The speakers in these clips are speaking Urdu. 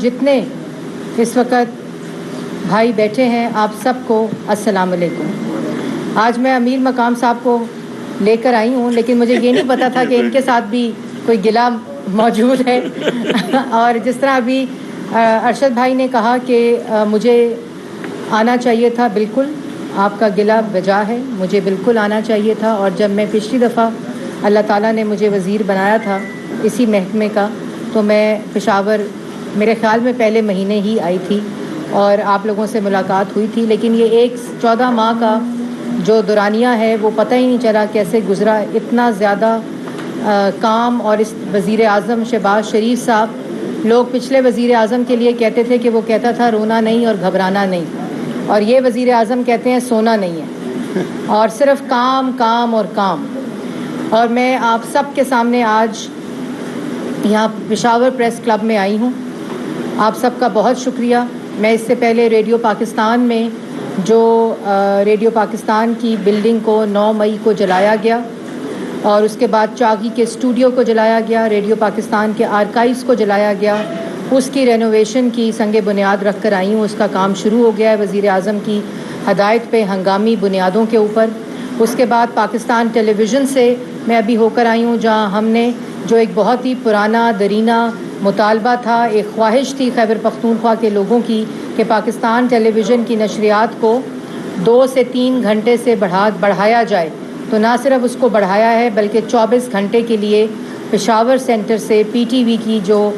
جتنے اس وقت بھائی بیٹھے ہیں آپ سب کو السلام علیکم۔ آج میں امیر مقام صاحب کو لے کر آئی ہوں، لیکن مجھے یہ نہیں پتا تھا کہ ان کے ساتھ بھی کوئی گلہ موجود ہے اور جس طرح ابھی ارشد بھائی نے کہا کہ مجھے آنا چاہیے تھا، بالکل آپ کا گلہ بجا ہے، مجھے بالکل آنا چاہیے تھا۔ اور جب میں پچھلی دفعہ اللہ تعالیٰ نے مجھے وزیر بنایا تھا اسی محکمے کا، تو میں پشاور میرے خیال میں پہلے مہینے ہی آئی تھی اور آپ لوگوں سے ملاقات ہوئی تھی، لیکن یہ 14 ماہ کا جو دورانیہ ہے وہ پتہ ہی نہیں چلا کیسے گزرا۔ اتنا زیادہ کام، اور اس وزیر اعظم شہباز شریف صاحب، لوگ پچھلے وزیر اعظم کے لیے کہتے تھے کہ وہ کہتا تھا رونا نہیں اور گھبرانا نہیں، اور یہ وزیر اعظم کہتے ہیں سونا نہیں ہے اور صرف کام کام اور کام۔ اور میں آپ سب کے سامنے آج یہاں پشاور پریس کلب میں آئی ہوں، آپ سب کا بہت شکریہ۔ میں اس سے پہلے ریڈیو پاکستان میں جو ریڈیو پاکستان کی بلڈنگ کو 9 مئی کو جلایا گیا، اور اس کے بعد چاگی کے اسٹوڈیو کو جلایا گیا، ریڈیو پاکستان کے آرکائیوز کو جلایا گیا، اس کی رینوویشن کی سنگ بنیاد رکھ کر آئی ہوں۔ اس کا کام شروع ہو گیا ہے وزیر اعظم کی ہدایت پہ ہنگامی بنیادوں کے اوپر۔ اس کے بعد پاکستان ٹیلی ویژن سے میں ابھی ہو کر آئی ہوں، جہاں ہم نے جو ایک بہت ہی پرانا درینہ مطالبہ تھا، ایک خواہش تھی خیبر پختونخوا کے لوگوں کی کہ پاکستان ٹیلی ویژن کی نشریات کو 2 سے 3 گھنٹے سے بڑھایا جائے، تو نہ صرف اس کو بڑھایا ہے بلکہ 24 گھنٹے کے لیے پشاور سینٹر سے پی ٹی وی کی جو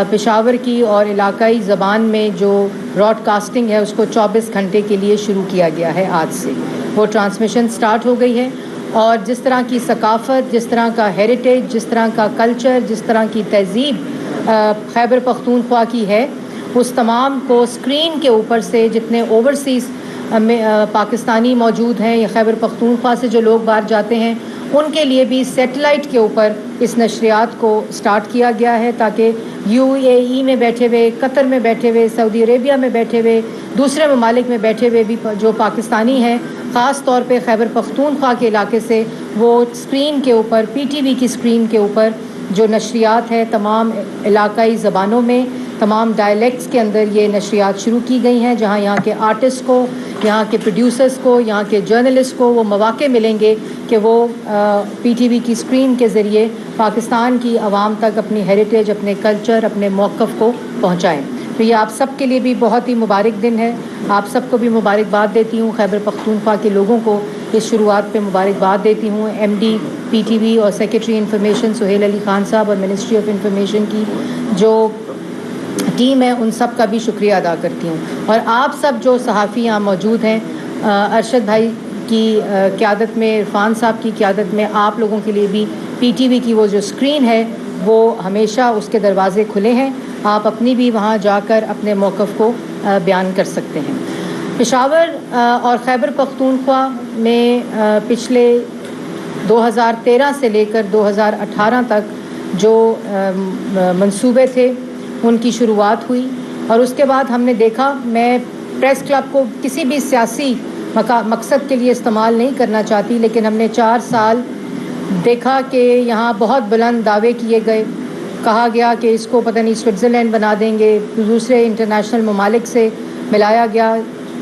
پشاور کی اور علاقائی زبان میں جو براڈ کاسٹنگ ہے اس کو 24 گھنٹے کے لیے شروع کیا گیا ہے۔ آج سے وہ ٹرانسمیشن سٹارٹ ہو گئی ہے، اور جس طرح کی ثقافت، جس طرح کا ہیریٹیج، جس طرح کا کلچر، جس طرح کی تہذیب خیبر پختونخوا کی ہے، اس تمام کو اسکرین کے اوپر سے جتنے اوورسیز میں پاکستانی موجود ہیں یا خیبر پختونخوا سے جو لوگ باہر جاتے ہیں، ان کے لیے بھی سیٹلائٹ کے اوپر اس نشریات کو سٹارٹ کیا گیا ہے، تاکہ UAE میں بیٹھے ہوئے، قطر میں بیٹھے ہوئے، سعودی عربیہ میں بیٹھے ہوئے، دوسرے ممالک میں بیٹھے ہوئے بھی جو پاکستانی ہیں، خاص طور پہ خیبر پختونخوا کے علاقے سے، وہ اسکرین کے اوپر، پی ٹی وی کی اسکرین کے اوپر جو نشریات ہے تمام علاقائی زبانوں میں، تمام ڈائلیکٹس کے اندر یہ نشریات شروع کی گئی ہیں، جہاں یہاں کے آرٹسٹ کو، یہاں کے پروڈیوسرز کو، یہاں کے جرنلسٹ کو وہ مواقع ملیں گے کہ وہ پی ٹی وی کی اسکرین کے ذریعے پاکستان کی عوام تک اپنی ہیریٹیج، اپنے کلچر، اپنے موقف کو پہنچائیں۔ تو یہ آپ سب کے لیے بھی بہت ہی مبارک دن ہے، آپ سب کو بھی مبارکباد دیتی ہوں، خیبر پختونخوا کے لوگوں کو اس شروعات پہ مبارکباد دیتی ہوں۔ MD پی ٹی وی اور سیکریٹری انفارمیشن سہیل علی خان صاحب اور منسٹری آف انفارمیشن کی جو ٹیم ہے، ان سب کا بھی شکریہ ادا کرتی ہوں۔ اور آپ سب جو صحافی یہاں موجود ہیں، ارشد بھائی کی قیادت میں، عرفان صاحب کی قیادت میں، آپ لوگوں کے لیے بھی پی ٹی وی کی وہ جو اسکرین ہے وہ ہمیشہ اس کے دروازے کھلے ہیں، آپ اپنی بھی وہاں جا کر اپنے موقف کو بیان کر سکتے ہیں۔ پشاور اور خیبر پختونخوا میں پچھلے 2013 سے لے کر 2018 تک جو منصوبے تھے ان کی شروعات ہوئی، اور اس کے بعد ہم نے دیکھا، میں پریس کلب کو کسی بھی سیاسی مقصد کے لیے استعمال نہیں کرنا چاہتی، لیکن ہم نے 4 سال دیکھا کہ یہاں بہت بلند دعوے کیے گئے، کہا گیا کہ اس کو پتہ نہیں سوئٹزرلینڈ بنا دیں گے، دوسرے انٹرنیشنل ممالک سے ملایا گیا۔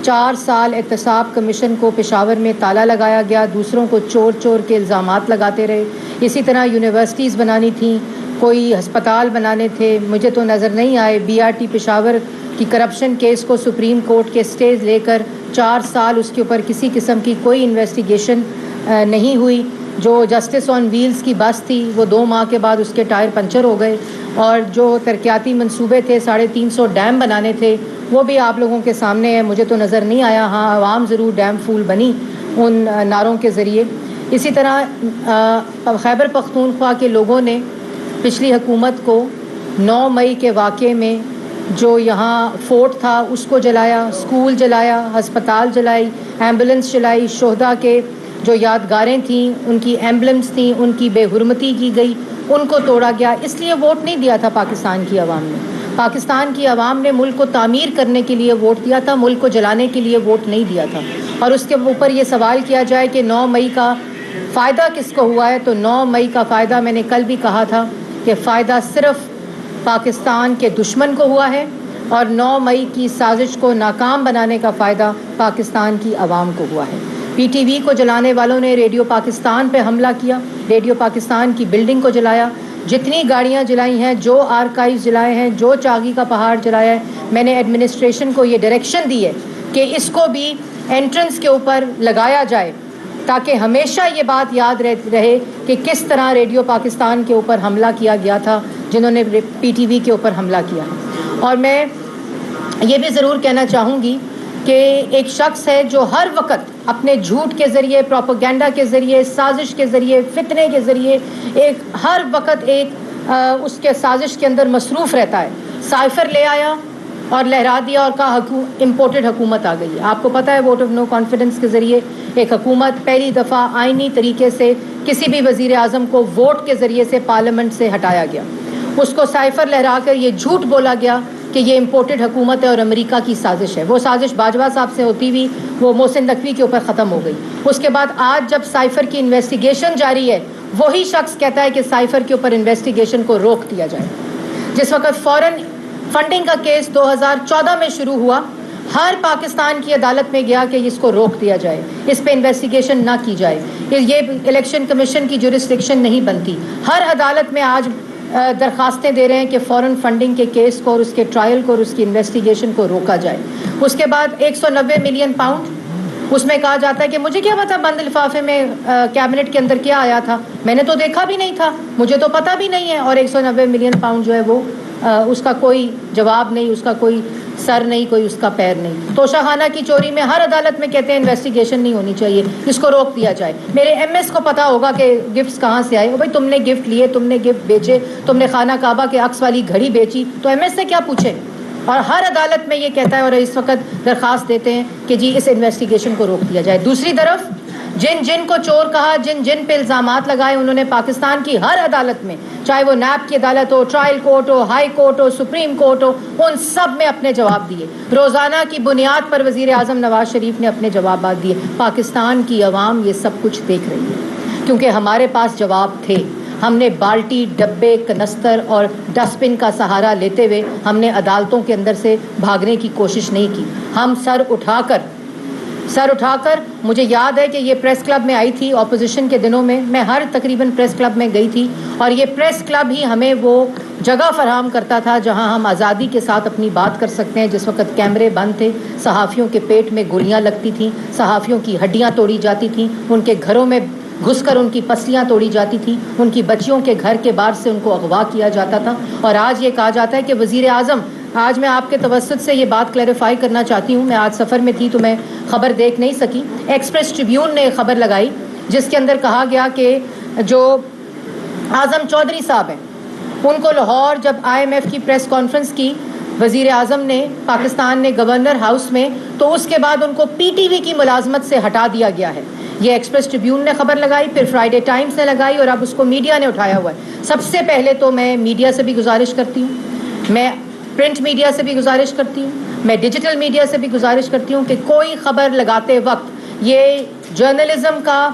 4 سال احتساب کمیشن کو پشاور میں تالا لگایا گیا، دوسروں کو چور چور کے الزامات لگاتے رہے۔ اسی طرح یونیورسٹیز بنانی تھیں، کوئی ہسپتال بنانے تھے، مجھے تو نظر نہیں آئے۔ BRT پشاور کی کرپشن کیس کو سپریم کورٹ کے اسٹیز لے کر 4 سال اس کے اوپر کسی قسم کی کوئی انویسٹیگیشن نہیں ہوئی۔ جو جسٹس آن ویلز کی بس تھی وہ 2 ماہ کے بعد اس کے ٹائر پنچر ہو گئے، اور جو ترقیاتی منصوبے تھے، 350 ڈیم بنانے تھے، وہ بھی آپ لوگوں کے سامنے ہے، مجھے تو نظر نہیں آیا۔ ہاں، عوام ضرور ڈیم فول بنی ان نعروں کے ذریعے۔ اسی طرح خیبر پختونخوا کے لوگوں نے پچھلی حکومت کو 9 مئی کے واقعے میں جو یہاں فورٹ تھا اس کو جلایا، اسکول جلایا، ہسپتال جلائی، ایمبولینس جلائی، شہداء کے جو یادگاریں تھیں، ان کی ایمبلمس تھیں، ان کی بے حرمتی کی گئی، ان کو توڑا گیا۔ اس لیے ووٹ نہیں دیا تھا پاکستان کی عوام نے، پاکستان کی عوام نے ملک کو تعمیر کرنے کے لیے ووٹ دیا تھا، ملک کو جلانے کے لیے ووٹ نہیں دیا تھا۔ اور اس کے اوپر یہ سوال کیا جائے کہ 9 مئی کا فائدہ کس کو ہوا ہے، تو 9 مئی کا فائدہ میں نے کل بھی کہا تھا کہ فائدہ صرف پاکستان کے دشمن کو ہوا ہے، اور 9 مئی کی سازش کو ناکام بنانے کا فائدہ پاکستان کی عوام کو ہوا ہے۔ پی ٹی وی کو جلانے والوں نے ریڈیو پاکستان پہ حملہ کیا، ریڈیو پاکستان کی بلڈنگ کو جلایا، جتنی گاڑیاں جلائی ہیں، جو آرکائیوز جلائے ہیں، جو چاغی کا پہاڑ جلایا ہے، میں نے ایڈمنسٹریشن کو یہ ڈائریکشن دی ہے کہ اس کو بھی انٹرنس کے اوپر لگایا جائے، تاکہ ہمیشہ یہ بات یاد رہے کہ کس طرح ریڈیو پاکستان کے اوپر حملہ کیا گیا تھا، جنہوں نے پی ٹی وی کے اوپر حملہ کیا۔ اور میں یہ بھی ضرور کہنا چاہوں گی کہ ایک شخص ہے جو ہر وقت اپنے جھوٹ کے ذریعے، پروپیگنڈا کے ذریعے، سازش کے ذریعے، فتنے کے ذریعے ہر وقت اس کے سازش کے اندر مصروف رہتا ہے۔ سائفر لے آیا اور لہرا دیا اور کہا امپورٹڈ حکومت آ گئی ہے۔ آپ کو پتہ ہے ووٹ آف نو کانفیڈنس کے ذریعے ایک حکومت پہلی دفعہ آئینی طریقے سے کسی بھی وزیر اعظم کو ووٹ کے ذریعے سے پارلیمنٹ سے ہٹایا گیا۔ اس کو سائفر لہرا کر یہ جھوٹ بولا گیا کہ یہ امپورٹڈ حکومت ہے اور امریکہ کی سازش ہے۔ وہ سازش باجوہ صاحب سے ہوتی ہوئی وہ محسن نقوی کے اوپر ختم ہو گئی۔ اس کے بعد آج جب سائفر کی انویسٹیگیشن جاری ہے، وہی شخص کہتا ہے کہ سائفر کے اوپر انویسٹیگیشن کو روک دیا جائے۔ جس وقت فورن فنڈنگ کا کیس 2014 میں شروع ہوا، ہر پاکستان کی عدالت میں گیا کہ اس کو روک دیا جائے، اس پہ انویسٹیگیشن نہ کی جائے، یہ الیکشن کمیشن کی جورسڈکشن نہیں بنتی۔ ہر عدالت میں آج درخواستیں دے رہے ہیں کہ فورن فنڈنگ کے کیس کو اور اس کے ٹرائل کو اور اس کی انویسٹیگیشن کو روکا جائے۔ اس کے بعد 190 ملین پاؤنڈ، اس میں کہا جاتا ہے کہ مجھے کیا پتا بند لفافے میں کیبنٹ کے اندر کیا آیا تھا، میں نے تو دیکھا بھی نہیں تھا، مجھے تو پتہ بھی نہیں ہے۔ اور 190 ملین پاؤنڈ جو ہے وہ اس کا کوئی جواب نہیں، اس کا کوئی سر نہیں، کوئی اس کا پیر نہیں۔ توشہ خانہ کی چوری میں ہر عدالت میں کہتے ہیں انویسٹیگیشن نہیں ہونی چاہیے، اس کو روک دیا جائے۔ میرے ایم ایس کو پتا ہوگا کہ گفٹس کہاں سے آئے، بھائی تم نے گفٹ لیے، تم نے گفٹ بیچے، تم نے خانہ کعبہ کے عکس والی گھڑی بیچی، تو ایم ایس سے کیا پوچھے؟ اور ہر عدالت میں یہ کہتا ہے اور اس وقت درخواست دیتے ہیں کہ جی اس انویسٹیگیشن کو روک دیا جائے۔ دوسری طرف جن کو چور کہا، جن پہ الزامات لگائے، انہوں نے پاکستان کی ہر عدالت میں، چاہے وہ نیب کی عدالت ہو، ٹرائل کورٹ ہو، ہائی کورٹ ہو، سپریم کورٹ ہو، ان سب میں اپنے جواب دیے۔ روزانہ کی بنیاد پر وزیر اعظم نواز شریف نے اپنے جوابات دیے۔ پاکستان کی عوام یہ سب کچھ دیکھ رہی ہے، کیونکہ ہمارے پاس جواب تھے۔ ہم نے بالٹی، ڈبے، کنستر اور ڈسٹ بن کا سہارا لیتے ہوئے ہم نے عدالتوں کے اندر سے بھاگنے کی کوشش نہیں کی۔ ہم سر اٹھا کر مجھے یاد ہے کہ یہ پریس کلب میں آئی تھی اپوزیشن کے دنوں میں ہر تقریباً پریس کلب میں گئی تھی، اور یہ پریس کلب ہی ہمیں وہ جگہ فراہم کرتا تھا جہاں ہم آزادی کے ساتھ اپنی بات کر سکتے ہیں۔ جس وقت کیمرے بند تھے، صحافیوں کے پیٹ میں گولیاں لگتی تھیں، صحافیوں کی ہڈیاں توڑی جاتی تھیں، ان کے گھروں میں گھس کر ان کی پسلیاں توڑی جاتی تھیں، ان کی بچیوں کے گھر کے باہر سے ان کو اغوا کیا جاتا تھا۔ اور آج یہ کہا جاتا ہے کہ وزیر اعظم، آج میں آپ کے توسط سے یہ بات کلیریفائی کرنا چاہتی ہوں، میں آج سفر میں تھی تو میں خبر دیکھ نہیں سکی۔ ایکسپریس ٹریبیون نے خبر لگائی جس کے اندر کہا گیا کہ جو اعظم چودھری صاحب ہیں، ان کو لاہور جب آئی ایم ایف کی پریس کانفرنس کی وزیر اعظم نے، پاکستان نے گورنر ہاؤس میں، تو اس کے بعد ان کو پی ٹی وی کی ملازمت سے ہٹا دیا گیا ہے۔ یہ ایکسپریس ٹریبیون نے خبر لگائی، پھر فرائیڈے ٹائمز نے لگائی، اور اب اس کو میڈیا نے اٹھایا ہوا ہے۔ سب سے پہلے تو میں میڈیا سے بھی گزارش کرتی ہوں، میں پرنٹ میڈیا سے بھی گزارش کرتی ہوں، میں ڈیجیٹل میڈیا سے بھی گزارش کرتی ہوں کہ کوئی خبر لگاتے وقت، یہ جرنلزم کا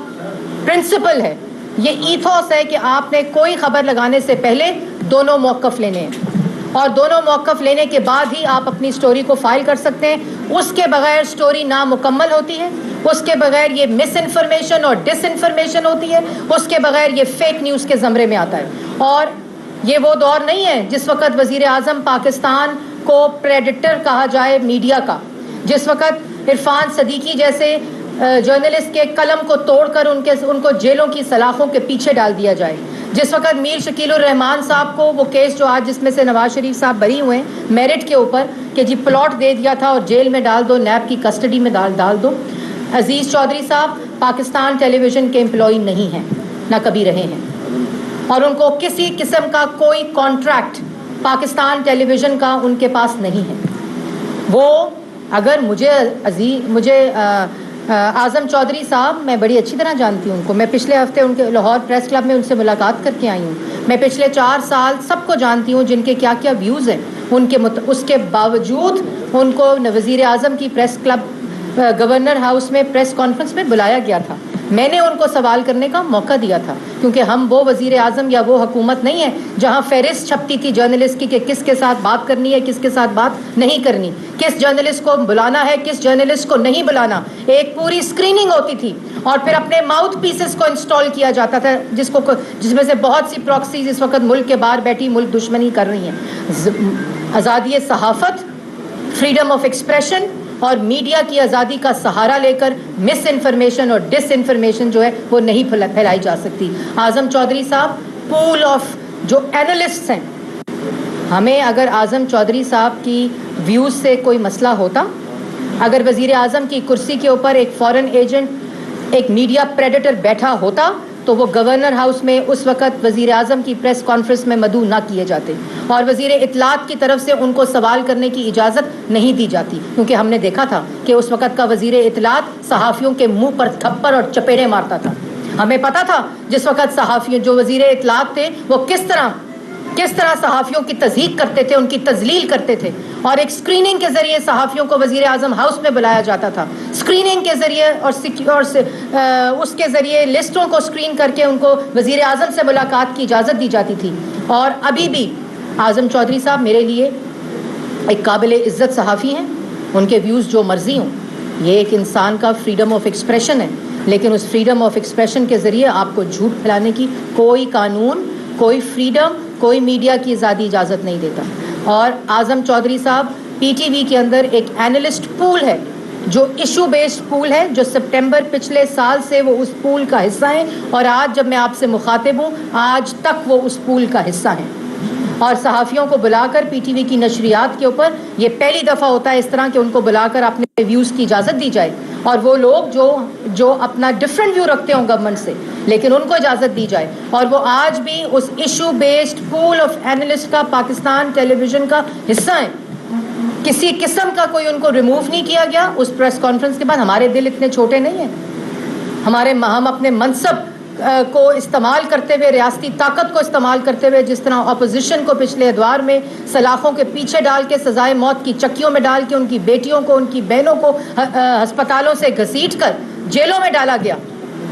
پرنسپل ہے، یہ ایتھوس ہے کہ آپ نے کوئی خبر لگانے سے پہلے دونوں موقف لینے ہیں، اور دونوں موقف لینے کے بعد ہی آپ اپنی سٹوری کو فائل کر سکتے ہیں۔ اس کے بغیر سٹوری نامکمل ہوتی ہے، اس کے بغیر یہ مس انفارمیشن اور ڈس انفارمیشن ہوتی ہے، اس کے بغیر یہ فیک نیوز کے زمرے میں آتا ہے۔ اور یہ وہ دور نہیں ہے جس وقت وزیر اعظم پاکستان کو پریڈیٹر کہا جائے میڈیا کا، جس وقت عرفان صدیقی جیسے جرنلسٹ کے قلم کو توڑ کر ان کو جیلوں کی سلاخوں کے پیچھے ڈال دیا جائے، جس وقت میر شکیل الرحمان صاحب کو وہ کیس جو آج جس میں سے نواز شریف صاحب بری ہوئے ہیں میرٹ کے اوپر کہ جی پلاٹ دے دیا تھا اور جیل میں ڈال دو، نیب کی کسٹڈی میں ڈال دو۔ عزیز چودھری صاحب پاکستان ٹیلی ویژن کے امپلائی نہیں ہیں، نہ کبھی رہے ہیں، اور ان کو کسی قسم کا کوئی کانٹریکٹ پاکستان ٹیلی ویژن کا ان کے پاس نہیں ہے۔ وہ اگر مجھے اعظم چودھری صاحب، میں بڑی اچھی طرح جانتی ہوں ان کو، میں پچھلے ہفتے ان کے لاہور پریس کلب میں ان سے ملاقات کر کے آئی ہوں، میں پچھلے 4 سال سب کو جانتی ہوں جن کے کیا کیا ویوز ہیں اس کے باوجود ان کو وزیر اعظم کی پریس کلب گورنر ہاؤس میں پریس کانفرنس میں بلایا گیا تھا۔ میں نے ان کو سوال کرنے کا موقع دیا تھا، کیونکہ ہم وہ وزیر اعظم یا وہ حکومت نہیں ہے جہاں فہرست چھپتی تھی جرنلسٹ کی کہ کس کے ساتھ بات کرنی ہے، کس کے ساتھ بات نہیں کرنی، کس جرنلسٹ کو بلانا ہے، کس جرنلسٹ کو نہیں بلانا. ایک پوری اسکریننگ ہوتی تھی اور پھر اپنے ماؤتھ پیسز کو انسٹال کیا جاتا تھا جس میں سے بہت سی پراکسیز اس وقت ملک کے باہر بیٹھی ملک دشمنی کر رہی ہیں. آزادی صحافت، فریڈم آف ایکسپریشن اور میڈیا کی آزادی کا سہارا لے کر مس انفارمیشن اور ڈس انفارمیشن جو ہے وہ نہیں پھیلائی جا سکتی. اعظم چودھری صاحب پول آف جو اینالسٹس ہیں، ہمیں اگر اعظم چودھری صاحب کی ویوز سے کوئی مسئلہ ہوتا، اگر وزیر اعظم کی کرسی کے اوپر ایک فورن ایجنٹ، ایک میڈیا پریڈیٹر بیٹھا ہوتا تو وہ گورنر ہاؤس میں اس وقت وزیر اعظم کی پریس کانفرنس میں مدعو نہ کیے جاتے اور وزیر اطلاعات کی طرف سے ان کو سوال کرنے کی اجازت نہیں دی جاتی، کیونکہ ہم نے دیکھا تھا کہ اس وقت کا وزیر اطلاعات صحافیوں کے منہ پر تھپڑ اور چپیڑے مارتا تھا. ہمیں پتا تھا جس وقت صحافی جو وزیر اطلاعات تھے وہ کس طرح صحافیوں کی تضحیک کرتے تھے، ان کی تذلیل کرتے تھے، اور ایک سکریننگ کے ذریعے صحافیوں کو وزیر اعظم ہاؤس میں بلایا جاتا تھا. سکریننگ کے ذریعے اور اس کے ذریعے لسٹوں کو سکرین کر کے ان کو وزیر اعظم سے ملاقات کی اجازت دی جاتی تھی. اور ابھی بھی اعظم چودھری صاحب میرے لیے ایک قابل عزت صحافی ہیں، ان کے ویوز جو مرضی ہوں، یہ ایک انسان کا فریڈم آف ایکسپریشن ہے، لیکن اس فریڈم آف ایکسپریشن کے ذریعے آپ کو جھوٹ پھیلانے کی کوئی قانون، کوئی فریڈم، کوئی میڈیا کی آزادی اجازت نہیں دیتا. اور اعظم چودھری صاحب پی ٹی وی کے اندر ایک اینالسٹ پول ہے جو ایشو بیسڈ پول ہے، جو سپٹمبر پچھلے سال سے وہ اس پول کا حصہ ہیں، اور آج جب میں آپ سے مخاطب ہوں آج تک وہ اس پول کا حصہ ہیں. اور صحافیوں کو بلا کر پی ٹی وی کی نشریات کے اوپر یہ پہلی دفعہ ہوتا ہے اس طرح کہ ان کو بلا کر اپنے ویوز کی اجازت دی جائے، اور وہ لوگ جو اپنا ڈفرینٹ ویو رکھتے ہوں گورنمنٹ سے لیکن ان کو اجازت دی جائے. اور وہ آج بھی اس issue based poll of analyst کا پاکستان ٹیلی ویژن کا حصہ ہیں. کسی قسم کا کوئی ان کو ریموو نہیں کیا گیا. اس پریس کانفرنس کے بعد ہمارے دل اتنے چھوٹے نہیں ہیں، ہم اپنے منصب کو استعمال کرتے ہوئے، ریاستی طاقت کو استعمال کرتے ہوئے، جس طرح اپوزیشن کو پچھلے ادوار میں سلاخوں کے پیچھے ڈال کے سزائے موت کی چکیوں میں ڈال کے ان کی بیٹیوں کو، ان کی بہنوں کو ہسپتالوں سے گھسیٹ کر جیلوں میں ڈالا گیا،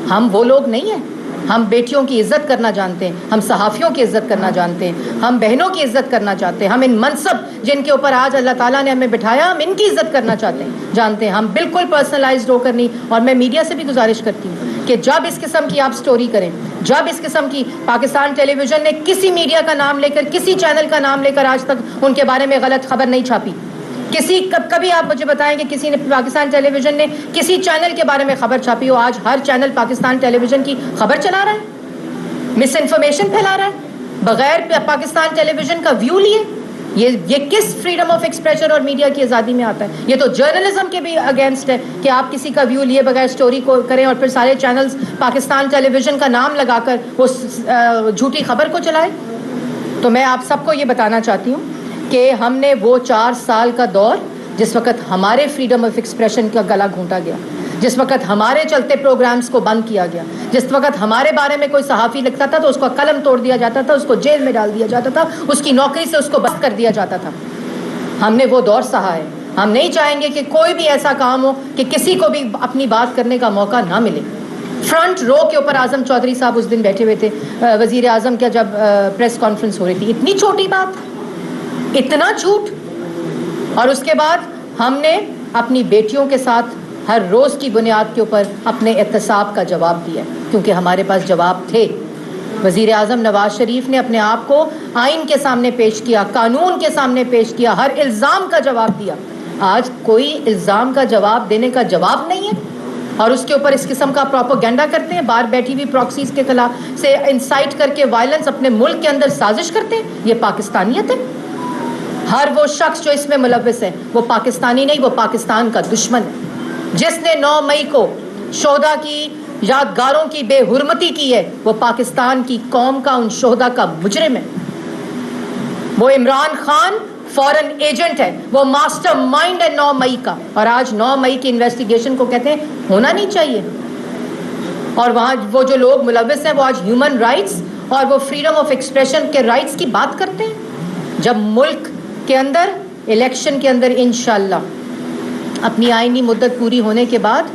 ہم وہ لوگ نہیں ہیں. ہم بیٹیوں کی عزت کرنا جانتے ہیں، ہم صحافیوں کی عزت کرنا جانتے ہیں، ہم بہنوں کی عزت کرنا چاہتے ہیں، ہم ان منصب جن کے اوپر آج اللہ تعالیٰ نے ہمیں بٹھایا ہم ان کی عزت کرنا جانتے ہیں. ہم بالکل پرسنلائزڈ ہو کر نہیں. اور میں میڈیا سے بھی گزارش کرتی ہوں کہ جب اس قسم کی آپ سٹوری کریں، جب اس قسم کی پاکستان ٹیلی ویژن نے کسی میڈیا کا نام لے کر، کسی چینل کا نام لے کر آج تک ان کے بارے میں غلط خبر نہیں چھاپی. کبھی آپ مجھے بتائیں کہ کسی نے پاکستان ٹیلی ویژن نے کسی چینل کے بارے میں خبر چھاپی ہو؟ آج ہر چینل پاکستان ٹیلی ویژن کی خبر چلا رہا ہے، مس انفارمیشن پھیلا رہا ہے بغیر پاکستان ٹیلی ویژن کا ویو لیے. یہ کس فریڈم آف ایکسپریشن اور میڈیا کی آزادی میں آتا ہے؟ یہ تو جرنلزم کے بھی اگینسٹ ہے کہ آپ کسی کا ویو لیے بغیر سٹوری کو کریں اور پھر سارے چینلز پاکستان ٹیلی ویژن کا نام لگا کر اس جھوٹی خبر کو چلائیں. تو میں آپ سب کو یہ بتانا چاہتی ہوں کہ ہم نے وہ 4 سال کا دور جس وقت ہمارے فریڈم آف ایکسپریشن کا گلا گھونٹا گیا، جس وقت ہمارے چلتے پروگرامز کو بند کیا گیا، جس وقت ہمارے بارے میں کوئی صحافی لکھتا تھا تو اس کو قلم توڑ دیا جاتا تھا، اس کو جیل میں ڈال دیا جاتا تھا، اس کی نوکری سے اس کو بست کر دیا جاتا تھا، ہم نے وہ دور سہا ہے. ہم نہیں چاہیں گے کہ کوئی بھی ایسا کام ہو کہ کسی کو بھی اپنی بات کرنے کا موقع نہ ملے. فرنٹ رو کے اوپر اعظم چودھری صاحب اس دن بیٹھے ہوئے تھے وزیر اعظم کا جب پریس کانفرنس ہو رہی تھی. اتنی چھوٹی بات، اتنا جھوٹ. اور اس کے بعد ہم نے اپنی بیٹیوں کے ساتھ ہر روز کی بنیاد کے اوپر اپنے احتساب کا جواب دیا، کیونکہ ہمارے پاس جواب تھے. وزیر اعظم نواز شریف نے اپنے آپ کو آئین کے سامنے پیش کیا، قانون کے سامنے پیش کیا، ہر الزام کا جواب دیا. آج کوئی الزام کا جواب دینے کا جواب نہیں ہے اور اس کے اوپر اس قسم کا پروپیگنڈا کرتے ہیں. باہر بیٹھی ہوئی پراکسیز کے خلاف سے انسائٹ کر کے وائلنس اپنے ملک کے اندر سازش کرتے ہیں. یہ پاکستانیت ہے. ہر وہ شخص جو اس میں ملوث ہے وہ پاکستانی نہیں، وہ پاکستان کا دشمن ہے. جس نے 9 مئی کو شہداء کی یادگاروں کی بے حرمتی کی ہے وہ پاکستان کی قوم کا، ان شہداء کا مجرم ہے. وہ عمران خان فورن ایجنٹ ہے، وہ ماسٹر مائنڈ ہے 9 مئی کا. اور آج 9 مئی کی انویسٹیگیشن کو کہتے ہیں ہونا نہیں چاہیے. اور وہاں وہ جو لوگ ملوث ہیں وہ آج ہیومن رائٹس اور وہ فریڈم آف ایکسپریشن کے رائٹس کی بات کرتے ہیں. جب ملک کے اندر الیکشن کے اندر انشاءاللہ اپنی آئینی مدت پوری ہونے کے بعد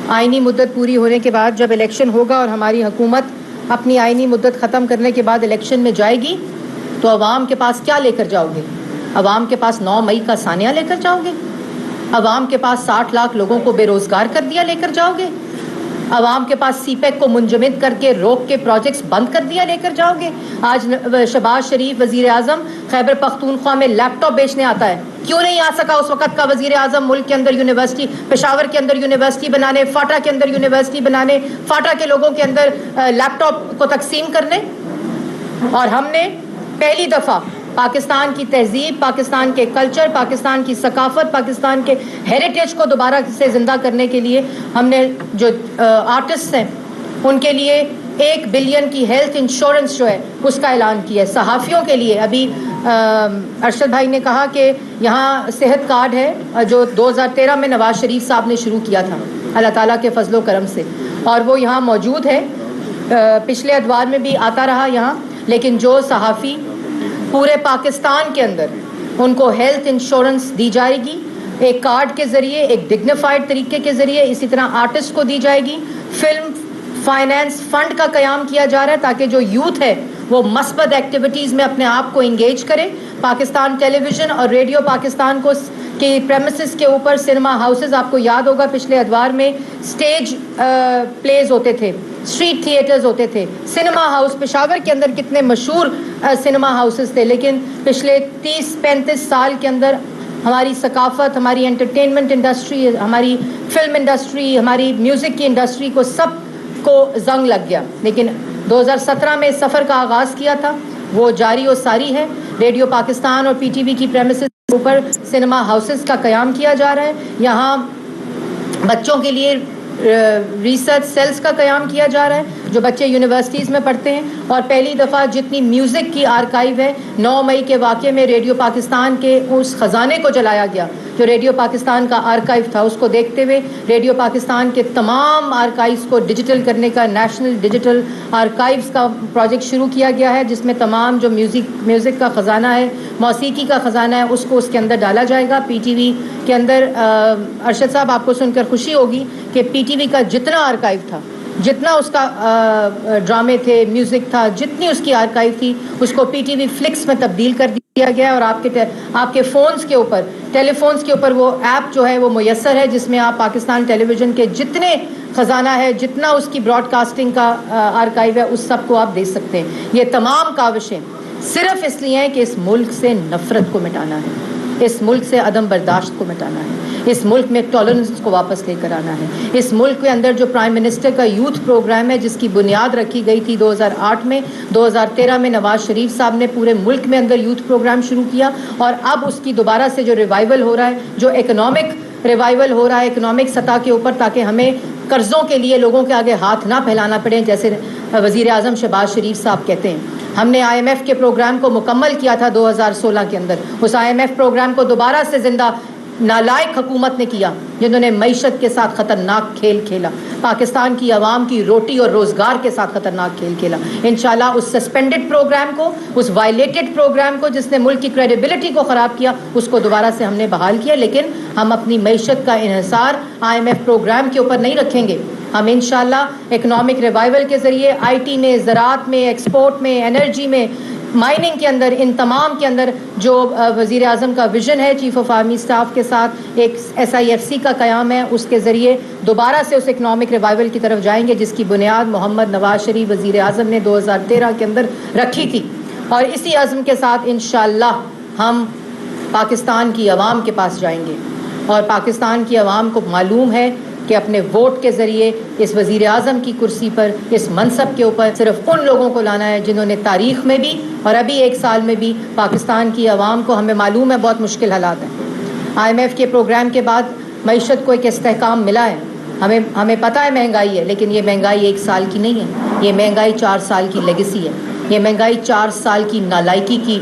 آئینی مدت پوری ہونے کے بعد جب الیکشن ہوگا اور ہماری حکومت اپنی آئینی مدت ختم کرنے کے بعد الیکشن میں جائے گی تو عوام کے پاس کیا لے کر جاؤ گے؟ عوام کے پاس 9 مئی کا سانیہ لے کر جاؤ گے؟ عوام کے پاس 60 لاکھ لوگوں کو بے روزگار کر دیا لے کر جاؤ گے؟ عوام کے پاس سی پیک کو منجمد کر کے روک کے پروجیکٹس بند کر دیا لے کر جاؤ گے؟ آج شہباز شریف وزیر اعظم خیبر پختونخوا میں لیپ ٹاپ بیچنے آتا ہے، کیوں نہیں آ سکا اس وقت کا وزیر اعظم ملک کے اندر یونیورسٹی، پشاور کے اندر یونیورسٹی بنانے، فاٹا کے اندر یونیورسٹی بنانے، فاٹا کے لوگوں کے اندر لیپ ٹاپ کو تقسیم کرنے؟ اور ہم نے پہلی دفعہ پاکستان کی تہذیب، پاکستان کے کلچر، پاکستان کی ثقافت، پاکستان کے ہیریٹیج کو دوبارہ سے زندہ کرنے کے لیے ہم نے جو آرٹسٹ ہیں ان کے لیے 1 بلین کی ہیلتھ انشورنس جو ہے اس کا اعلان کیا ہے۔ صحافیوں کے لیے ابھی ارشد بھائی نے کہا کہ یہاں صحت کارڈ ہے جو 2013 میں نواز شریف صاحب نے شروع کیا تھا اللہ تعالیٰ کے فضل و کرم سے، اور وہ یہاں موجود ہے، پچھلے ادوار میں بھی آتا رہا یہاں۔ لیکن جو صحافی پورے پاکستان کے اندر ان کو ہیلتھ انشورنس دی جائے گی ایک کارڈ کے ذریعے، ایک ڈگنیفائڈ طریقے کے ذریعے، اسی طرح آرٹسٹ کو دی جائے گی۔ فلم فائنینس فنڈ کا قیام کیا جا رہا ہے تاکہ جو یوتھ ہے وہ مثبت ایکٹیویٹیز میں اپنے آپ کو انگیج کرے۔ پاکستان ٹیلی ویژن اور ریڈیو پاکستان کو کی پریمیسز کے اوپر سنیما ہاؤسز، آپ کو یاد ہوگا پچھلے ادوار میں سٹیج پلیز ہوتے تھے، اسٹریٹ تھیٹرز ہوتے تھے، سنیما ہاؤس پشاور کے اندر کتنے مشہور سنیما ہاؤسز تھے، لیکن پچھلے 30-35 سال کے اندر ہماری ثقافت، ہماری انٹرٹینمنٹ انڈسٹری، ہماری فلم انڈسٹری، ہماری میوزک کی انڈسٹری کو سب کو زنگ لگ گیا۔ لیکن 2017 میں اس سفر کا آغاز کیا تھا، وہ جاری و ساری ہے۔ ریڈیو پاکستان اور پی ٹی وی کی پریمیسز کے اوپر سنیما ہاؤسز کا قیام کیا جا رہا ہے، یہاں بچوں کے لیے ریسرچ سیلز کا قیام کیا جا رہا ہے جو بچے یونیورسٹیز میں پڑھتے ہیں، اور پہلی دفعہ جتنی میوزک کی آرکائیو ہے 9 مئی کے واقعے میں ریڈیو پاکستان کے اس خزانے کو جلایا گیا جو ریڈیو پاکستان کا آرکائیو تھا۔ اس کو دیکھتے ہوئے ریڈیو پاکستان کے تمام آرکائیوز کو ڈیجیٹل کرنے کا نیشنل ڈیجیٹل آرکائیوز کا پروجیکٹ شروع کیا گیا ہے، جس میں تمام جو میوزک کا خزانہ ہے، موسیقی کا خزانہ ہے، اس کو اس کے اندر ڈالا جائے گا۔ پی ٹی وی کے اندر ارشد صاحب آپ کو سن کر خوشی ہوگی کہ پی ٹی وی کا جتنا آرکائیو تھا، جتنا اس کا ڈرامے تھے، میوزک تھا، جتنی اس کی آرکائیو تھی، اس کو پی ٹی وی فلکس میں تبدیل کر دیا گیا ہے، اور آپ کے فونز کے اوپر، ٹیلی فونز کے اوپر وہ ایپ جو ہے وہ میسر ہے جس میں آپ پاکستان ٹیلی ویژن کے جتنے خزانہ ہے، جتنا اس کی براڈ کاسٹنگ کا آرکائیو ہے، اس سب کو آپ دیکھ سکتے ہیں۔ یہ تمام کاوشیں صرف اس لیے ہیں کہ اس ملک سے نفرت کو مٹانا ہے، اس ملک سے عدم برداشت کو مٹانا ہے، اس ملک میں ٹالرنس کو واپس لے کر آنا ہے۔ اس ملک کے اندر جو پرائم منسٹر کا یوتھ پروگرام ہے جس کی بنیاد رکھی گئی تھی 2008 میں، 2013 میں نواز شریف صاحب نے پورے ملک میں اندر یوتھ پروگرام شروع کیا، اور اب اس کی دوبارہ سے جو ریوائول ہو رہا ہے، جو اکنامک ریوائول ہو رہا ہے اکنامک سطح کے اوپر، تاکہ ہمیں قرضوں کے لیے لوگوں کے آگے ہاتھ نہ پھیلانا پڑے، جیسے وزیر اعظم شہباز شریف صاحب کہتے ہیں۔ ہم نے آئی ایم ایف کے پروگرام کو مکمل کیا تھا 2016 کے اندر، اس آئی ایم ایف پروگرام کو دوبارہ سے زندہ نالائق حکومت نے کیا جنہوں نے معیشت کے ساتھ خطرناک کھیل کھیلا، پاکستان کی عوام کی روٹی اور روزگار کے ساتھ خطرناک کھیل کھیلا۔ انشاءاللہ اس سسپینڈڈ پروگرام کو، اس وائلیٹڈ پروگرام کو جس نے ملک کی کریڈیبلٹی کو خراب کیا، اس کو دوبارہ سے ہم نے بحال کیا، لیکن ہم اپنی معیشت کا انحصار آئی ایم ایف پروگرام کے اوپر نہیں رکھیں گے۔ ہم انشاءاللہ اکنامک ریوائول کے ذریعے آئی ٹی میں، زراعت میں، ایکسپورٹ میں، انرجی میں، مائننگ کے اندر، ان تمام کے اندر جو وزیر اعظم کا ویژن ہے چیف آف آرمی اسٹاف کے ساتھ ایک SIFC کا قیام ہے، اس کے ذریعے دوبارہ سے اس اکنامک ریوائول کی طرف جائیں گے جس کی بنیاد محمد نواز شریف وزیر اعظم نے 2013 کے اندر رکھی تھی، اور اسی عزم کے ساتھ انشاءاللہ ہم پاکستان کی عوام کے پاس جائیں گے، اور پاکستان کی عوام کو معلوم ہے کہ اپنے ووٹ کے ذریعے اس وزیر اعظم کی کرسی پر، اس منصب کے اوپر صرف ان لوگوں کو لانا ہے جنہوں نے تاریخ میں بھی اور ابھی 1 سال میں بھی پاکستان کی عوام کو، ہمیں معلوم ہے بہت مشکل حالات ہیں، آئی ایم ایف کے پروگرام کے بعد معیشت کو ایک استحکام ملا ہے، ہمیں پتہ ہے مہنگائی ہے، لیکن یہ مہنگائی 1 سال کی نہیں ہے، یہ مہنگائی 4 سال کی لیگیسی ہے، یہ مہنگائی 4 سال کی نالائکی کی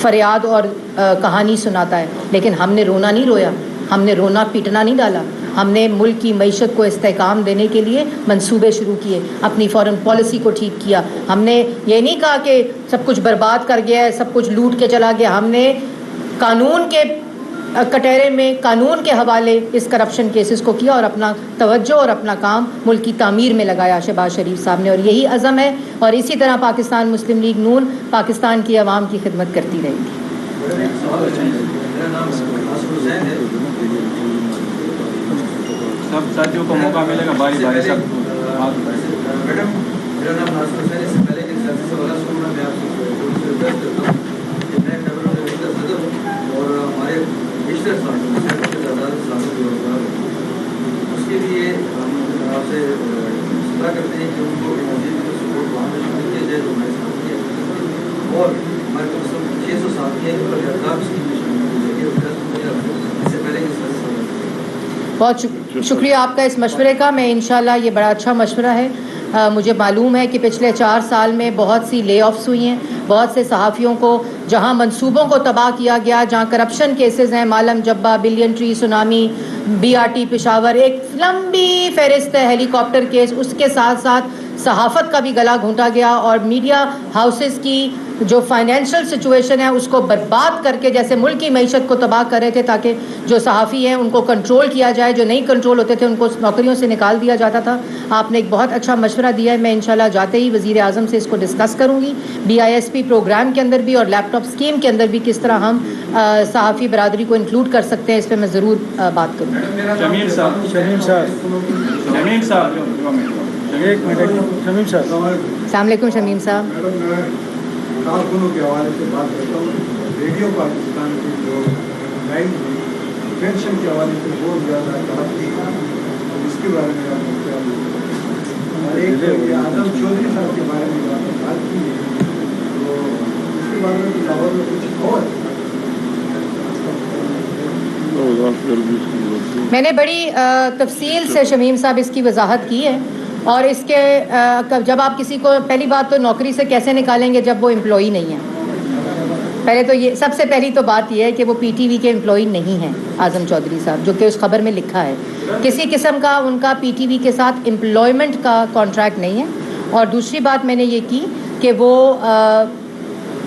فریاد اور کہانی سناتا ہے۔ لیکن ہم نے رونا نہیں رویا، ہم نے رونا پیٹنا نہیں ڈالا، ہم نے ملک کی معیشت کو استحکام دینے کے لیے منصوبے شروع کیے، اپنی فارن پالیسی کو ٹھیک کیا۔ ہم نے یہ نہیں کہا کہ سب کچھ برباد کر گیا ہے، سب کچھ لوٹ کے چلا گیا، ہم نے قانون کے کٹہرے میں قانون کے حوالے اس کرپشن کیسز کو کیا اور اپنا توجہ اور اپنا کام ملک کی تعمیر میں لگایا شہباز شریف صاحب نے، اور یہی عزم ہے، اور اسی طرح پاکستان مسلم لیگ نون پاکستان کی عوام کی خدمت کرتی رہے گی۔ سب ساتھیوں کو موقع ملے گا باری باری سب۔ میڈم میرا نام ناصر حسین ہے، اس سے پہلے کہ سیاسی سوالات شروع ہونا میں آپ سے ریکویسٹ کرتا ہوں کہ میں خیبر پختونخوا کا صدر ہوں اور ہمارے بیشتر ساتھیوں کی تعداد ساتھوں کی روزگار ہو، اس کے لیے ہم آپ سے صلاح کرتے ہیں کہ ان کو مزید سپورٹ وہاں میں شامل کیا جائے جو ہمارے ساتھی ہیں، اور ہمارے کم سے کم 600 ساتھی ہیں جو اہداف اسکیم میں شامل ہو جائے گی۔ اس سے پہلے کہ سیاسی سوالات بہت شکریہ آپ کا اس مشورے کا۔ میں انشاءاللہ یہ بڑا اچھا مشورہ ہے۔ مجھے معلوم ہے کہ پچھلے 4 سال میں بہت سی لے آفس ہوئی ہیں، بہت سے صحافیوں کو جہاں منصوبوں کو تباہ کیا گیا، جہاں کرپشن کیسز ہیں، Malam Jabba, billion tree, tsunami, BRT Peshawar, ایک لمبی فہرست ہے، ہیلی کاپٹر کیس، اس کے ساتھ ساتھ صحافت کا بھی گلا گھونٹا گیا اور میڈیا ہاؤسز کی جو فائنینشیل سچویشن ہے اس کو برباد کر کے جیسے ملک کی معیشت کو تباہ کر رہے تھے تاکہ جو صحافی ہیں ان کو کنٹرول کیا جائے، جو نہیں کنٹرول ہوتے تھے ان کو نوکریوں سے نکال دیا جاتا تھا۔ آپ نے ایک بہت اچھا مشورہ دیا ہے، میں انشاءاللہ جاتے ہی وزیر اعظم سے اس کو ڈسکس کروں گی، BISP پروگرام کے اندر بھی اور لیپ ٹاپ اسکیم کے اندر بھی کس طرح ہم صحافی برادری کو انکلوڈ کر سکتے ہیں، اس پہ میں ضرور بات کروں گی۔ شمیم صاحب، شمیم صاحب ایک منٹ، شمیم صاحب۔ السلام علیکم شمیم صاحب۔ میڈم میں کارکنوں کے حوالے سے بات کرتا ہوں۔ ریڈیو پاکستان کی جو لائن تھی پینشن کے حوالے سے بہت زیادہ ترقی ہے، اس کے بارے میں آپ کو کیا بولیں؟ اور ایک اعظم چودھری صاحب کے بارے میں آپ نے بات کی ہے تو اس کے بارے میں لاہور میں کچھ اور میں نے بڑی تفصیل سے شمیم صاحب اس کی وضاحت کی ہے، اور اس کے جب آپ کسی کو پہلی بات تو نوکری سے کیسے نکالیں گے جب وہ امپلائی نہیں ہے؟ پہلے تو یہ سب سے پہلی تو بات یہ ہے کہ وہ PTV کے امپلائی نہیں ہیں اعظم چودھری صاحب، جو کہ اس خبر میں لکھا ہے، کسی قسم کا ان کا PTV کے ساتھ امپلائمنٹ کا کانٹریکٹ نہیں ہے۔ اور دوسری بات میں نے یہ کی کہ وہ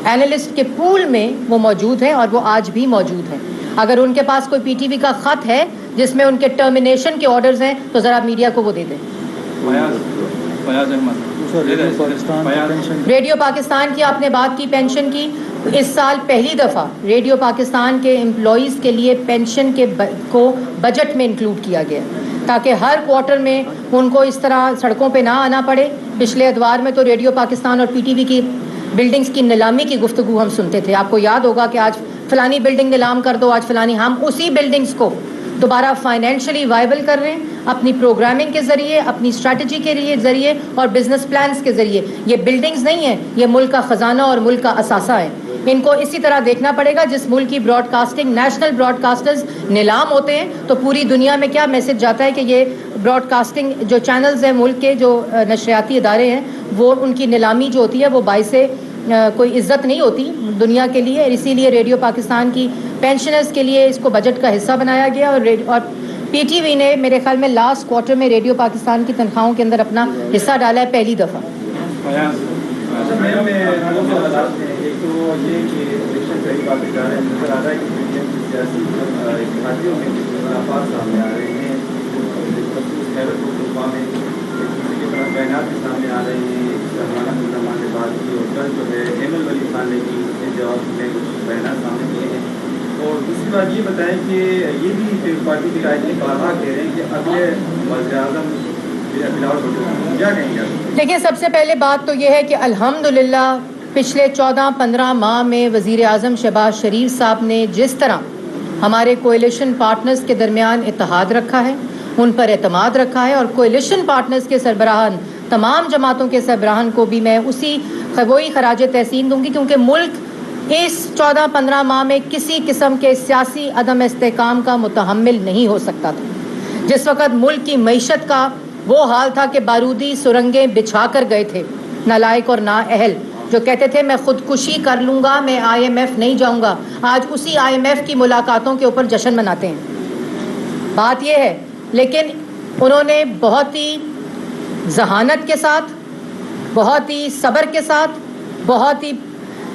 اینالسٹ کے پول میں وہ موجود ہیں اور وہ آج بھی موجود ہیں۔ اگر ان کے پاس کوئی PTV کا خط ہے جس میں ان کے ٹرمینیشن کے آرڈرز ہیں تو ذرا میڈیا کو وہ دے دیں۔ فیاض احمد، ریڈیو پاکستان کی آپ نے بات کی، پینشن کی، اس سال پہلی دفعہ ریڈیو پاکستان کے امپلائیز کے لیے پینشن کو بجٹ میں انکلوڈ کیا گیا تاکہ ہر کوارٹر میں ان کو اس طرح سڑکوں پہ نہ آنا پڑے۔ پچھلے اتوار میں تو ریڈیو پاکستان اور PTV کی بلڈنگز کی نیلامی کی گفتگو ہم سنتے تھے۔ آپ کو یاد ہوگا کہ آج فلانی بلڈنگ نیلام کر دو، آج فلانی، ہم اسی بلڈنگز کو دوبارہ فائنینشلی وائبل کر رہے ہیں اپنی پروگرامنگ کے ذریعے، اپنی اسٹریٹجی کے ذریعے اور بزنس پلانز کے ذریعے۔ یہ بلڈنگز نہیں ہیں، یہ ملک کا خزانہ اور ملک کا اثاثہ ہے۔ ان کو اسی طرح دیکھنا پڑے گا، جس ملک کی broadcasting national broadcasters نیلام ہوتے ہیں تو پوری دنیا میں کیا میسج جاتا ہے کہ یہ براڈ کاسٹنگ جو چینلز ہیں ملک کے، جو نشریاتی ادارے ہیں، وہ ان کی نیلامی جو ہوتی ہے وہ باعث کوئی عزت نہیں ہوتی دنیا کے لیے۔ اسی لیے ریڈیو پاکستان کی پینشنرز کے لیے اس کو بجٹ کا حصہ بنایا گیا، اور PTV نے میرے خیال میں لاسٹ کوارٹر میں ریڈیو پاکستان کی تنخواہوں کے اندر اپنا حصہ ڈالا ہے پہلی دفعہ۔ ایک تو یہ کہ الیکشن قریب آتے جا رہے ہیں، نظر آ رہا ہے کہ سیاسی اتحادیوں میں اختلافات سامنے آ رہے ہیں، خیبر پختونخوا میں ایک طرح بیانات بھی سامنے آ رہے ہیں۔ مولانا عبدالرحمان نے بات کی اور کل جو ہے ایمل ولی خان نے بھی اس کے جواب میں کچھ بیانات سامنے کیے ہیں۔ اور دوسری بات یہ بتائیں کہ یہ بھی پارٹی کی قائد بارہا کہہ رہے ہیں کہ اگلے وزیر اعظم کیا کہیں گے؟ دیکھیں، سب سے پہلے بات تو یہ ہے کہ الحمدللہ پچھلے 14-15 ماہ میں وزیر اعظم شہباز شریف صاحب نے جس طرح ہمارے کوئلیشن پارٹنرز کے درمیان اتحاد رکھا ہے، ان پر اعتماد رکھا ہے، اور کوئلیشن پارٹنرز کے سربراہان، تمام جماعتوں کے سربراہان کو بھی میں وہی خراج تحسین دوں گی، کیونکہ ملک اس 14-15 ماہ میں کسی قسم کے سیاسی عدم استحکام کا متحمل نہیں ہو سکتا تھا۔ جس وقت ملک کی معیشت کا وہ حال تھا کہ بارودی سرنگیں بچھا کر گئے تھے نالائق اور نااہل، جو کہتے تھے میں خودکشی کر لوں گا، میں IMF نہیں جاؤں گا، آج اسی IMF کی ملاقاتوں کے اوپر جشن مناتے ہیں۔ بات یہ ہے، لیکن انہوں نے بہت ہی ذہانت کے ساتھ، بہت ہی صبر کے ساتھ، بہت ہی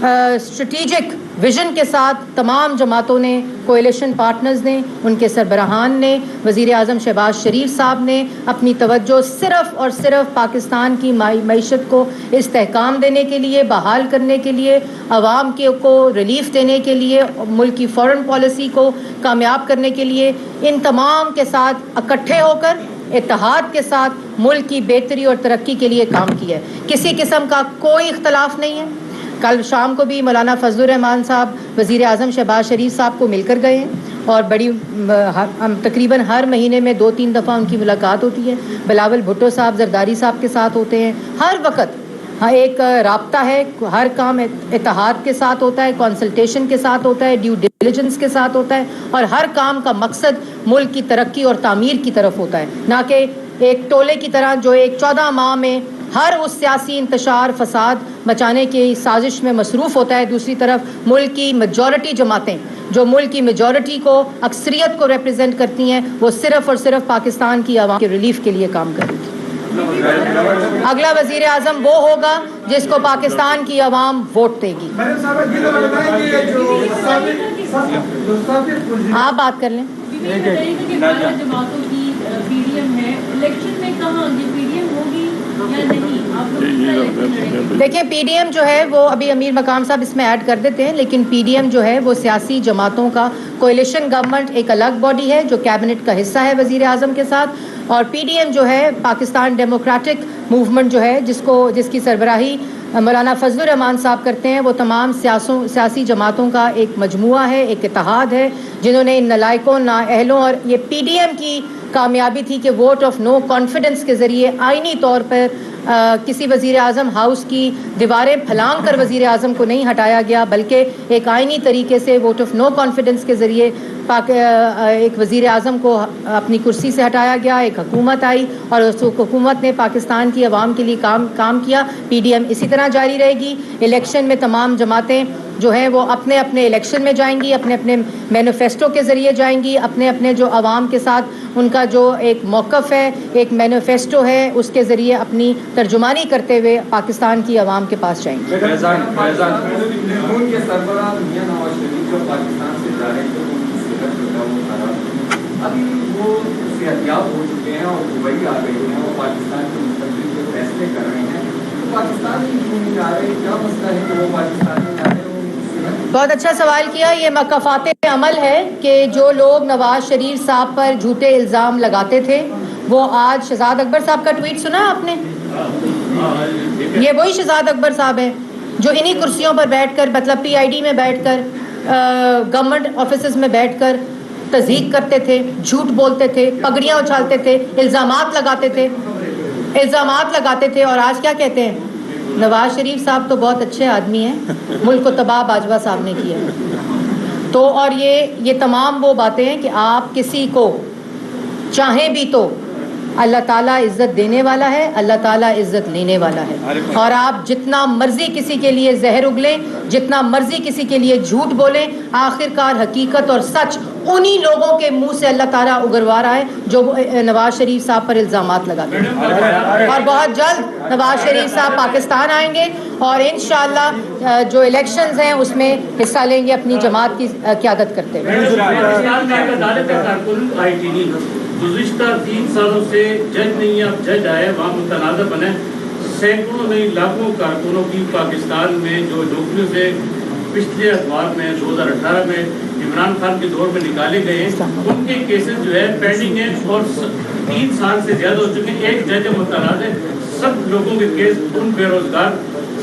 اسٹریٹجک ویژن کے ساتھ تمام جماعتوں نے، کولیشن پارٹنرز نے، ان کے سربراہان نے، وزیر اعظم شہباز شریف صاحب نے اپنی توجہ صرف اور صرف پاکستان کی معیشت کو استحکام دینے کے لیے، بحال کرنے کے لیے، عوام کو ریلیف دینے کے لیے، ملک کی فارن پالیسی کو کامیاب کرنے کے لیے ان تمام کے ساتھ اکٹھے ہو کر اتحاد کے ساتھ ملک کی بہتری اور ترقی کے لیے کام کیا ہے۔ کسی قسم کا کوئی اختلاف نہیں ہے۔ کل شام کو بھی مولانا فضل الرحمان صاحب وزیر اعظم شہباز شریف صاحب کو مل کر گئے ہیں اور بڑی تقریباً ہر مہینے میں 2-3 دفعہ ان کی ملاقات ہوتی ہے۔ بلاول بھٹو صاحب زرداری صاحب کے ساتھ ہوتے ہیں۔ ہر وقت ایک رابطہ ہے، ہر کام اتحاد کے ساتھ ہوتا ہے، کنسلٹیشن کے ساتھ ہوتا ہے، ڈیو ڈیلیجنس کے ساتھ ہوتا ہے، اور ہر کام کا مقصد ملک کی ترقی اور تعمیر کی طرف ہوتا ہے، نہ کہ ایک ٹولے کی طرح جو ایک 14 ماہ میں ہر اس سیاسی انتشار فساد مچانے کی سازش میں مصروف ہوتا ہے۔ دوسری طرف ملک کی میجورٹی جماعتیں جو ملک کی میجورٹی کو، اکثریت کو ریپرزینٹ کرتی ہیں، وہ صرف اور صرف پاکستان کی عوام کے ریلیف کے لیے کام کریں گی۔ اگلا وزیر اعظم وہ ہوگا جس کو پاکستان کی عوام ووٹ دے گی۔ آپ بات کر لیں۔ جماعتوں کی پی ڈی ایم ہے، الیکشن میں کہاں یہ پی ڈی ایم ہوگی یا نہیں؟ دیکھیں پی ڈی ایم جو ہے وہ ابھی امیر مقام صاحب اس میں ایڈ کر دیتے ہیں، لیکن پی ڈی ایم جو ہے وہ سیاسی جماعتوں کا کولیشن گورنمنٹ ایک الگ باڈی ہے جو کیبنٹ کا حصہ ہے وزیر اعظم کے ساتھ، اور پی ڈی ایم جو ہے پاکستان ڈیموکریٹک موومنٹ جو ہے جس کی سربراہی مولانا فضل الرحمان صاحب کرتے ہیں، وہ تمام سیاسی جماعتوں کا ایک مجموعہ ہے، ایک اتحاد ہے، جنہوں نے ان نالائقوں، نااہلوں، اور یہ پی ڈی ایم کی کامیابی تھی کہ ووٹ آف نو کانفیڈنس کے ذریعے آئینی طور پر کسی وزیر اعظم ہاؤس کی دیواریں پھلانگ کر وزیر اعظم کو نہیں ہٹایا گیا، بلکہ ایک آئینی طریقے سے ووٹ آف نو کانفیڈنس کے ذریعے ایک وزیر اعظم کو اپنی کرسی سے ہٹایا گیا، ایک حکومت آئی اور اس حکومت نے پاکستان کی عوام کے لیے کام کیا۔ پی ڈی ایم اسی طرح جاری رہے گی۔ الیکشن میں تمام جماعتیں جو ہیں وہ اپنے اپنے الیکشن میں جائیں گی، اپنے اپنے مینیفیسٹو کے ذریعے جائیں گی، اپنے اپنے جو عوام کے ساتھ ان کا جو ایک موقف ہے، ایک مینیفیسٹو ہے، اس کے ذریعے اپنی ترجمانی کرتے ہوئے پاکستان کی عوام کے پاس جائیں گے۔ ان کے سربراہ میاں نواز شریف جو پاکستان سے جا رہے تھے، ان کی صحت جو ہے وہ خراب، ابھی وہ صحتیاب ہو چکے ہیں اور دبئی آ گئے ہیں اور پاکستان کے مستقبل کے فیصلے کر رہے ہیں، تو پاکستان میں کیوں نہیں جا رہے؟ کیا مسئلہ ہے کہ وہ پاکستان میں جا رہے ہیں؟ بہت اچھا سوال کیا۔ یہ مکافات عمل ہے کہ جو لوگ نواز شریف صاحب پر جھوٹے الزام لگاتے تھے، وہ آج شہزاد اکبر صاحب کا ٹویٹ سنا آپ نے؟ یہ وہی شہزاد اکبر صاحب ہیں جو انہی کرسیوں پر بیٹھ کر، مطلب پی آئی ڈی میں بیٹھ کر، گورنمنٹ آفیسز میں بیٹھ کر تضحیق کرتے تھے، جھوٹ بولتے تھے، پگڑیاں اچھالتے تھے، الزامات لگاتے تھے، اور آج کیا کہتے ہیں؟ نواز شریف صاحب تو بہت اچھے آدمی ہیں، ملک کو تباہ باجوہ صاحب نے کیا ہے۔ تو اور یہ تمام وہ باتیں ہیں کہ آپ کسی کو چاہیں بھی تو اللہ تعالیٰ عزت دینے والا ہے، اللہ تعالیٰ عزت لینے والا ہے، اور آپ جتنا مرضی کسی کے لیے زہر اگلیں، جتنا مرضی کسی کے لیے جھوٹ بولیں، آخرکار حقیقت اور سچ انہی لوگوں کے منہ سے اللہ تعالیٰ اگروا رہا ہے جو نواز شریف صاحب پر الزامات لگاتے ہیں۔ اور بہت جلد نواز شریف صاحب پاکستان آئیں گے اور انشاءاللہ جو الیکشنز ہیں اس میں حصہ لیں گے اپنی جماعت کی قیادت کرتے ہوئے۔ گزشتہ 3 سالوں سے جج نہیں ہے، اب جج آئے، وہاں متنازع بنے، سینکڑوں نہیں لاکھوں کارکنوں کی پاکستان میں جو نوکریوں سے پچھلے ادوار میں 2018 میں عمران خان کے دور میں نکالے گئے، ان کے کیسز جو ہے پینڈنگ ہیں اور 3 سال سے زیادہ ہو چکے ہیں۔ ایک جج متنازع، سب لوگوں کے کیس، ان بے روزگار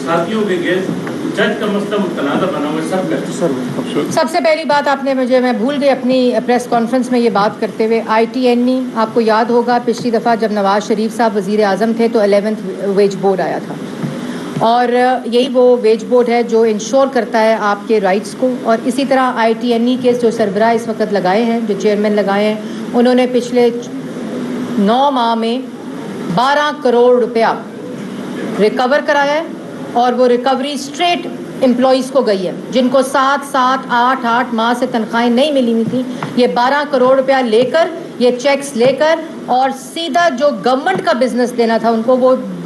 ساتھیوں کے کیس، جج کا مسئلہ متنازع بنا ہوا ہے سب کا۔ سب سے پہلی بات آپ نے میں بھول گئی اپنی پریس کانفرنس میں یہ بات کرتے ہوئے، آئی ٹی این ای، آپ کو یاد ہوگا پچھلی دفعہ جب نواز شریف صاحب وزیر اعظم تھے تو 11th ویج بورڈ آیا تھا، اور یہی وہ ویج بورڈ ہے جو انشور کرتا ہے آپ کے رائٹس کو، اور اسی طرح آئی ٹی این ای کے جو سربراہ اس وقت لگائے ہیں، جو چیئرمین لگائے ہیں، انہوں نے پچھلے 9 ماہ میں 12 کروڑ روپیہ ریکور کرایا ہے، اور وہ ریکوری اسٹریٹ امپلائیز کو گئی ہے جن کو 7-8 ماہ سے تنخواہیں نہیں ملی ہوئی تھیں۔ یہ 12 کروڑ روپیہ لے کر، یہ چیکس لے کر، اور سیدھا جو گورنمنٹ کا بزنس دینا تھا ان کو، وہ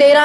13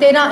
13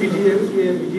PTV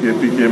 KPK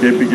KPK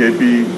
KP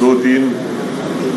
2-3